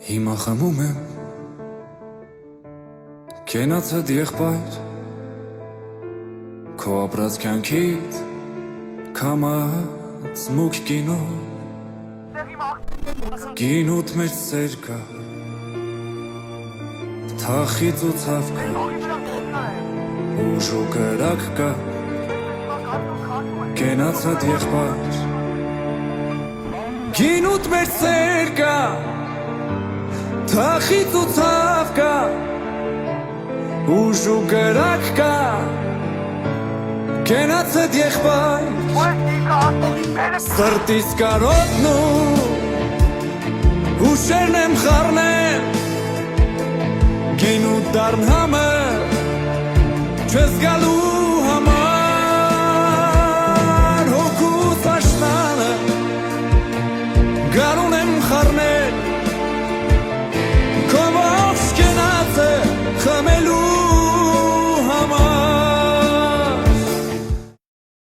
Հիմա խմում եմ կենացած եղբայր Քո ապրած կյանքից կամած մուկ կինո Գինուտ մեջ սեր կա Թախից ու ցավ կա Ուժ ու կրակ կա Կենացած եղբայր Գինուտ մեջ սեր կա Թախից ու ցավ կա Ուժ ու կրակ կա Կենացած եղբայր Սրտիս կարոտն ու Հուշերն եմ խառնել Գինուտ դառն համը Չես գալու